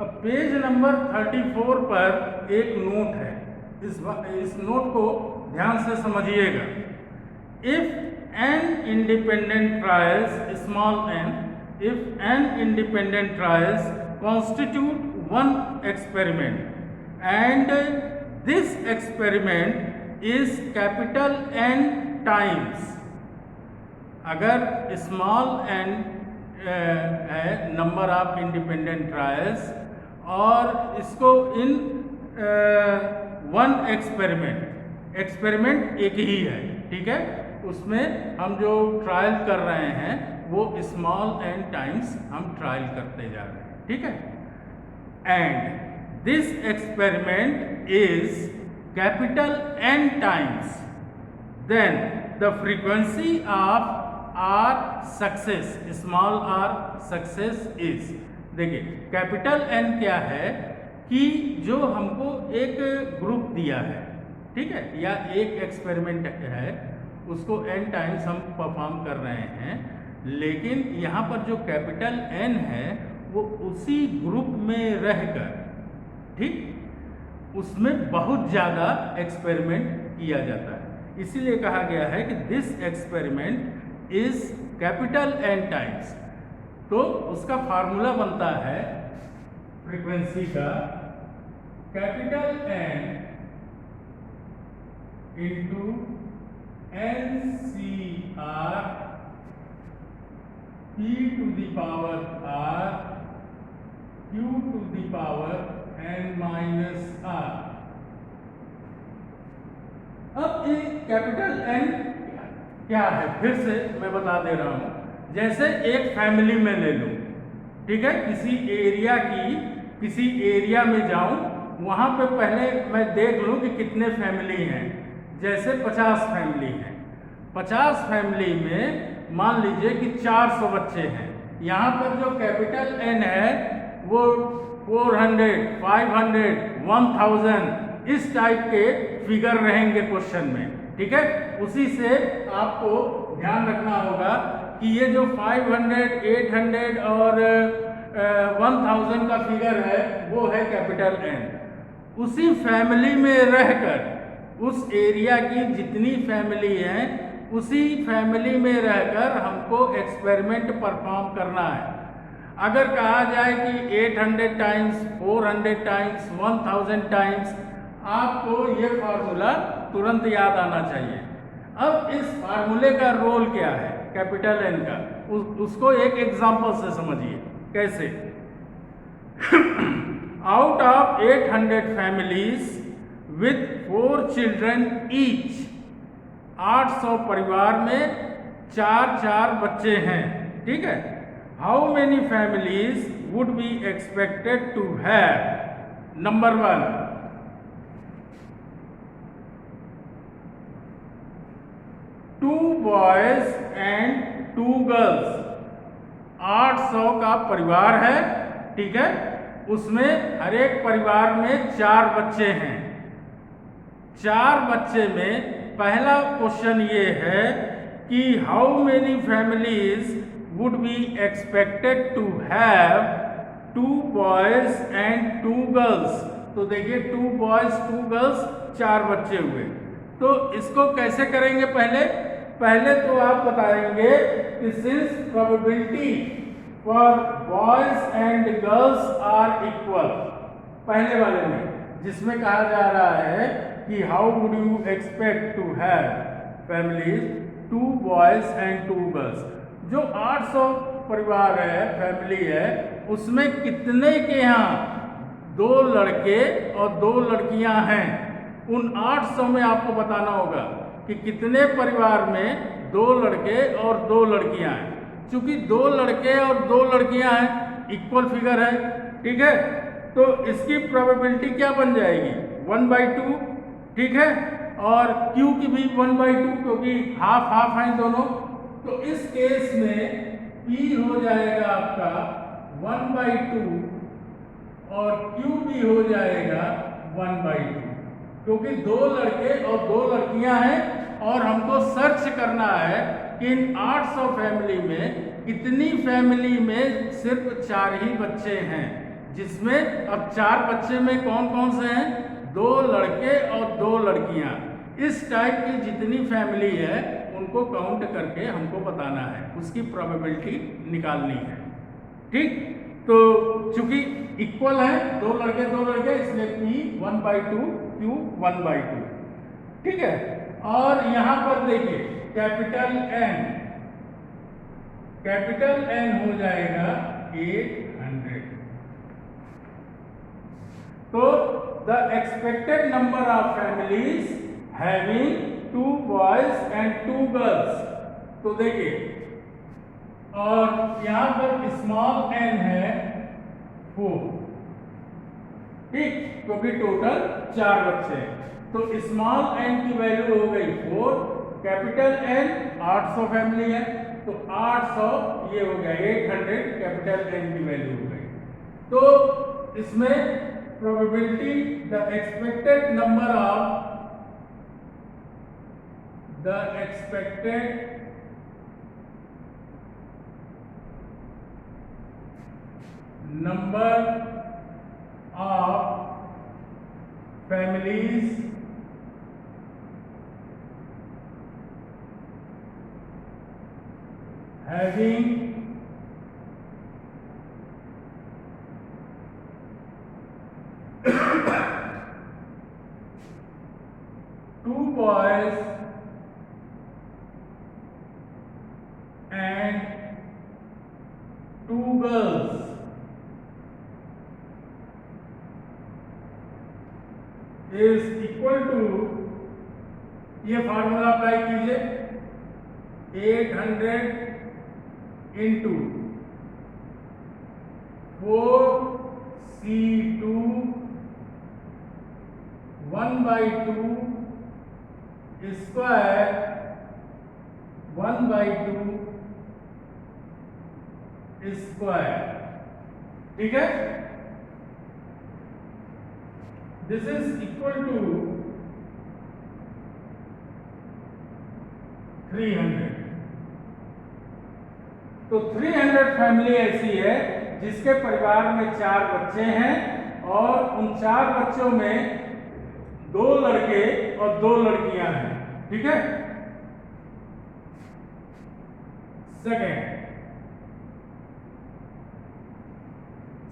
अब page number 34 पर एक नोट है, इस नोट को ध्यान से समझिएगा। If N independent trials small N, if N independent trials constitute one experiment and this experiment is capital N times, अगर स्मॉल एन है नंबर ऑफ इंडिपेंडेंट ट्रायल्स और इसको इन वन एक्सपेरिमेंट एक ही है, ठीक है, उसमें हम जो ट्रायल कर रहे हैं वो स्मॉल एन टाइम्स हम ट्रायल करते जा रहे हैं, ठीक है। And this experiment is capital N times, then the frequency of R success, small R success is, देखिए कैपिटल एन क्या है कि जो हमको एक ग्रुप दिया है, ठीक है, या एक एक्सपेरिमेंट है, उसको n टाइम्स हम परफॉर्म कर रहे हैं, लेकिन यहाँ पर जो कैपिटल N है वो उसी ग्रुप में रहकर, ठीक, उसमें बहुत ज़्यादा एक्सपेरिमेंट किया जाता है। इसीलिए कहा गया है कि this experiment is capital N times. तो उसका फार्मूला बनता है फ्रीक्वेंसी का capital N into NCR P to the power R Q to the power N minus R। अब ये कैपिटल N क्या है, फिर से मैं बता दे रहा हूं। जैसे एक फैमिली में ले लूं, ठीक है, किसी एरिया में जाऊं, वहां पे पहले मैं देख लूं कि कितने फैमिली हैं। जैसे 50 फैमिली हैं, 50 फैमिली में मान लीजिए कि 400 बच्चे हैं। यहाँ पर जो कैपिटल N है वो 400, 500, 1000 इस टाइप के फिगर रहेंगे क्वेश्चन में, ठीक है। उसी से आपको ध्यान रखना होगा कि ये जो 500, 800 और 1000 का फिगर है वो है कैपिटल N। उसी फैमिली में रहकर, उस एरिया की जितनी फैमिली हैं उसी फैमिली में रहकर हमको एक्सपेरिमेंट परफॉर्म करना है। अगर कहा जाए कि 800 टाइम्स, 400 टाइम्स, 1000 टाइम्स, आपको ये फार्मूला तुरंत याद आना चाहिए। अब इस फार्मूले का रोल क्या है कैपिटल N का, उसको एक एग्जांपल से समझिए। कैसे? Out of 800 families with 4 children each, 800 परिवार में 4 बच्चे हैं, ठीक है। How many families would be expected to have? Number 1, 2 boys and 2 girls. 800 का परिवार है, ठीक है, उसमें हर एक परिवार में 4 बच्चे हैं। 4 बच्चे में पहला क्वेश्चन ये है कि how many families would be expected to have 2 boys and 2 girls. तो देखिए 2 बॉयज 2 गर्ल्स, 4 बच्चे हुए। तो इसको कैसे करेंगे? पहले तो आप बताएंगे कि since probability for boys and girls are equal, पहले वाले में जिसमें कहा जा रहा है कि how would you expect to have families 2 boys and 2 girls. जो 800 परिवार है, फैमिली है, उसमें कितने के यहाँ 2 लड़के और 2 लड़कियां हैं? उन 800 में आपको बताना होगा कि कितने परिवार में 2 लड़के और 2 लड़कियां हैं। चूंकि 2 लड़के और 2 लड़कियां हैं, इक्वल फिगर है, ठीक है, तो इसकी प्रोबेबिलिटी क्या बन जाएगी? 1/2, ठीक है, और Q की भी 1/2, क्योंकि हाफ हाफ हैं दोनों। तो इस केस में P हो जाएगा आपका 1/2 और Q भी हो जाएगा 1/2, क्योंकि 2 लड़के और 2 लड़कियां हैं और हमको सर्च करना है कि इन 800 फैमिली में कितनी फैमिली में सिर्फ 4 ही बच्चे हैं। जिसमें अब 4 बच्चे में कौन कौन से हैं, 2 लड़के और 2 लड़कियां। इस टाइप की जितनी फैमिली है उनको काउंट करके हमको बताना है, उसकी प्रोबेबिलिटी निकालनी है। ठीक, तो चूंकि इक्वल है, 2 लड़के 2 लड़के, इसलिए P 1/2 Q 1/2। ठीक है, और यहां पर देखिए कैपिटल N हो जाएगा 800। तो the expected number of families having 2 boys and 2 girls. तो देखिए, और यहां पर स्मॉल n है 4। ठीक, क्योंकि टोटल 4 बच्चे हैं, तो स्मॉल n की वैल्यू हो गई 4, कैपिटल N 800 फैमिली है, तो 800 ये हो गया 800, कैपिटल N की वैल्यू हो गई। तो इसमें probability the expected number of families having 2 boys and 2 girls is equal to, ये फार्मूला अप्लाई कीजिए, 800 इंटू 4C2 1/2 स्क्वायर 1/2 स्क्वायर। ठीक है, दिस इज इक्वल टू 300। तो 300 फैमिली ऐसी है जिसके परिवार में 4 बच्चे हैं और उन 4 बच्चों में 2 लड़के और 2 लड़कियां हैं। ठीक है,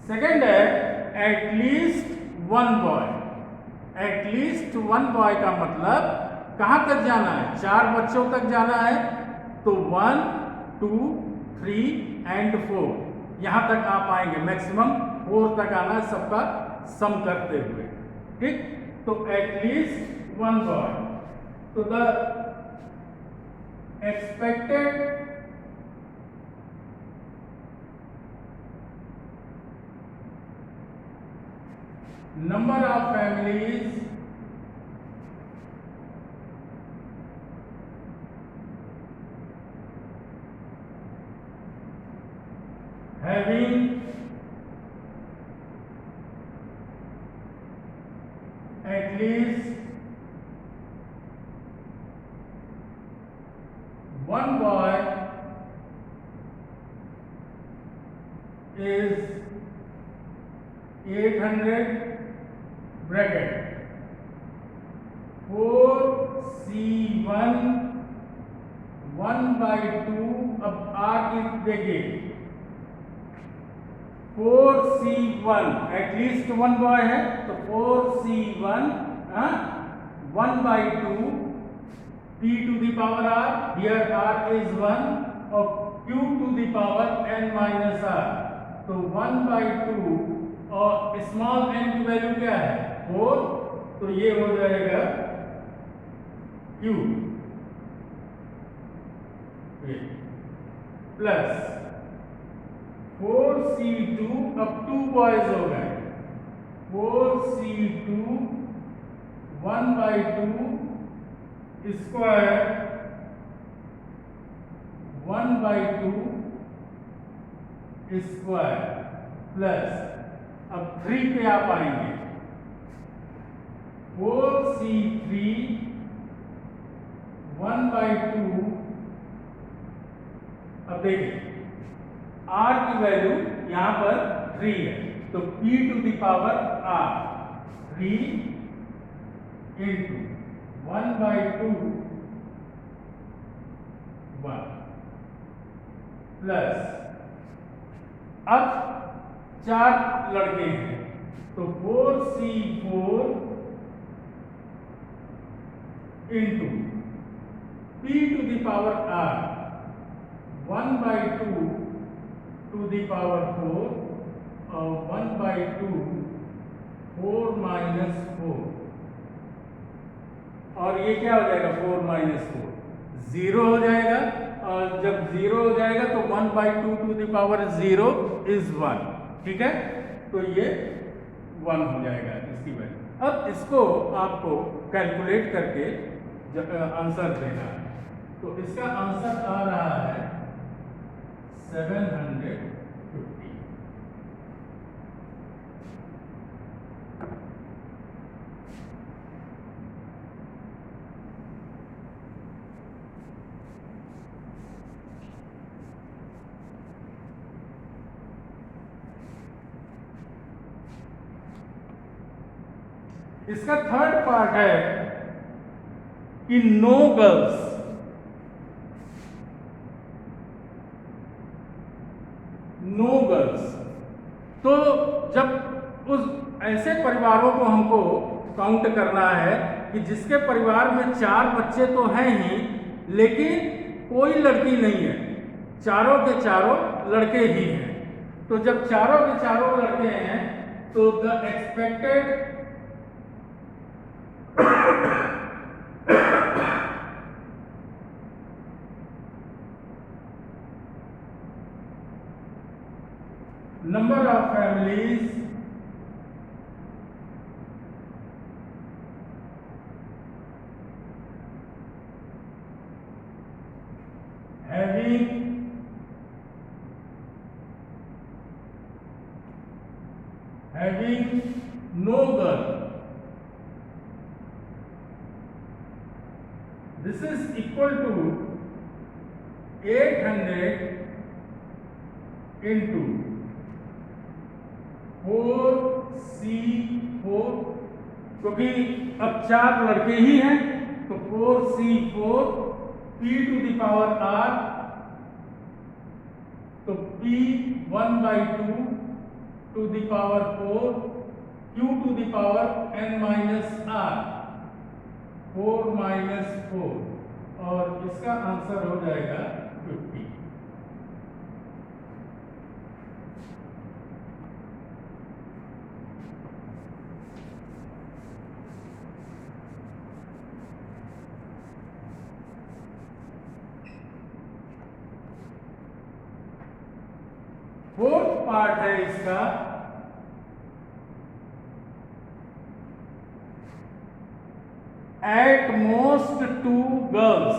सेकेंड है एटलीस्ट 1 बॉय। एटलीस्ट 1 बॉय का मतलब कहां तक जाना है, 4 बच्चों तक जाना है, तो 1 2 3 एंड 4 यहां तक आप आएंगे, मैक्सिमम 4 तक आना है सबका सम करते हुए। ठीक, तो एटलीस्ट 1 बॉय। तो the expected number of families having at least 1 boy is 800 bracket 4C1 1/2। अब आगे देखिए 4C1 एटलीस्ट 1 बॉय है, तो 4C1 1/2 P to the power R, here R is 1 और Q to the power N minus R, तो 1/2 और small n की value क्या है 4, तो ये हो जाएगा Q प्लस 4C2, अब 2 बॉयज हो गए, 4C2 1/2 स्क्वायर 1/2 स्क्वायर प्लस, अब 3 पे आप आएंगे, 4C3 1/2। अब देखिए R की वैल्यू यहां पर 3 है, तो p to the power r 3 into 1/2 1 plus, अब 4 लड़के हैं तो 4c4 into p to the power r 1/2 to the power 4 और 1/2 4 माइनस 4, और ये क्या हो जाएगा 4 माइनस 4 0 हो जाएगा, और जब 0 हो जाएगा तो 1/2 टू द पावर 0 इज 1, ठीक है, तो ये 1 हो जाएगा इसकी वैल्यू। अब इसको आपको कैलकुलेट करके आंसर देना है, तो इसका आंसर आ रहा है 750। इसका थर्ड पार्ट है कि नो गर्ल्स, नो गर्ल्स। तो जब उस ऐसे परिवारों को हमको काउंट करना है कि जिसके परिवार में 4 बच्चे तो हैं ही, लेकिन कोई लड़की नहीं है, चारों के चारों लड़के ही हैं। तो जब चारों के चारों लड़के हैं तो the expected number of families having no girl, this is equal to 800 into 4c4, क्योंकि अब 4 लड़के ही हैं तो 4c4 p to the power r, तो p 1/2 to the power 4 q to the power n minus r 4 minus 4, और इसका answer हो जाएगा 50। फोर्थ पार्ट है इसका at most 2 girls,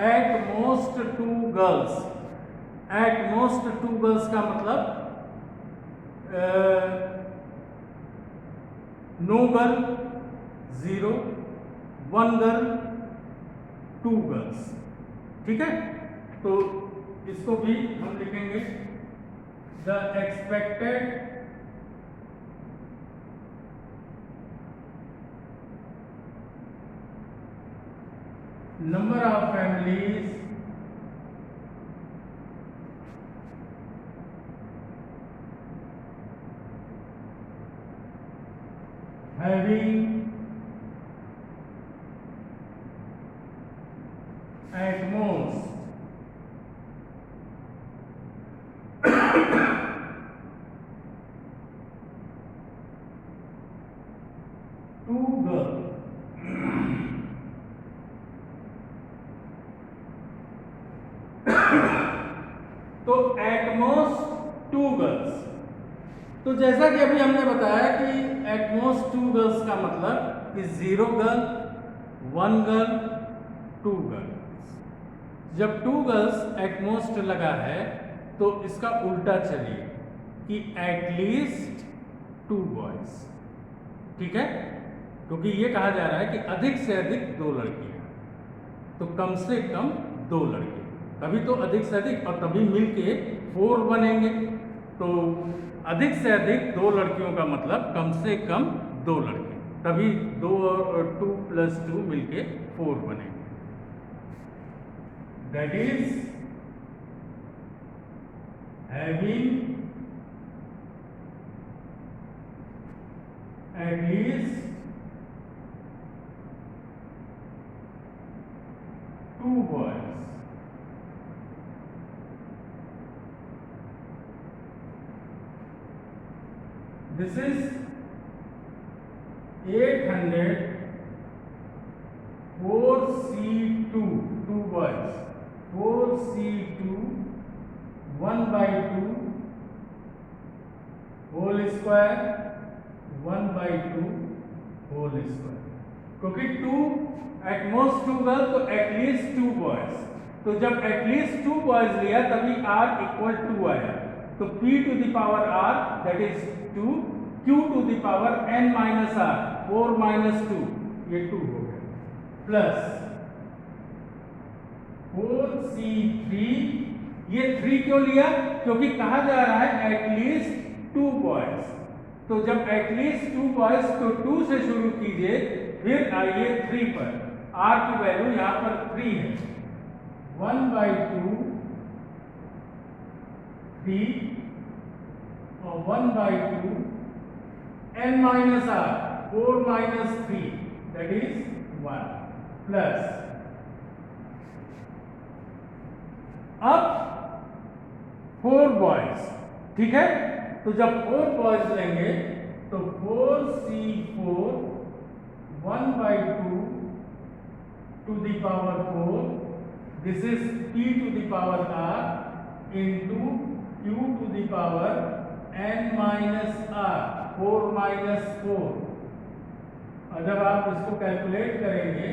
at most 2 girls. At most 2 girls का मतलब नो गर्ल 0, 1 गर्ल 2 गर्ल्स, ठीक है। तो इसको भी हम लिखेंगे the expected number of families having at most 2 girls। तो एटमोस्ट 2 गर्ल्स, तो जैसा कि अभी हमने बताया कि एटमोस्ट 2 गर्ल्स का मतलब कि 0 गर्ल 1 गर्ल 2 गर्ल्स। जब 2 गर्ल्स एटमोस्ट लगा है तो इसका उल्टा चलिए कि एटलीस्ट 2 बॉयज, ठीक है, क्योंकि ये कहा जा रहा है कि अधिक से अधिक 2 लड़कियां, तो कम से कम 2 लड़के, तभी तो अधिक से अधिक, और तभी मिलके 4 बनेंगे, तो अधिक से अधिक 2 लड़कियों का मतलब कम से कम 2 लड़के, तभी 2 और 2 + 2 मिलके 4 बनेंगे। That is having at least 2 boys. This is 800 4C2, 2 boys, 4C2 1/2 whole square 1/2 whole square, क्योंकि 2 एट मोस्ट 2 गर्ल्स तो एटलीस्ट 2 बॉयज, तो जब एटलीस्ट 2 बॉयज लिया तभी r = 2 आया, तो p to the power r that is 2, q to the power n - r 4 - 2 ये 2 हो गया, प्लस 4C3 ये 3 क्यों लिया, क्योंकि कहा जा रहा है एटलीस्ट 2 बॉयज, तो जब एटलीस्ट 2 बॉयज तो 2 से शुरू कीजिए, फिर आइए 3 पर, r की वैल्यू यहां पर 3 है, 1/2 3 और 1/2 n - r 4 - 3 that is 1 plus, अब 4 बॉयज, ठीक है, तो जब 4 बॉयज लेंगे तो 4C4 1/2 to the power 4, this is p to the power r into q to the power n - r 4 - 4, और जब आप इसको कैलकुलेट करेंगे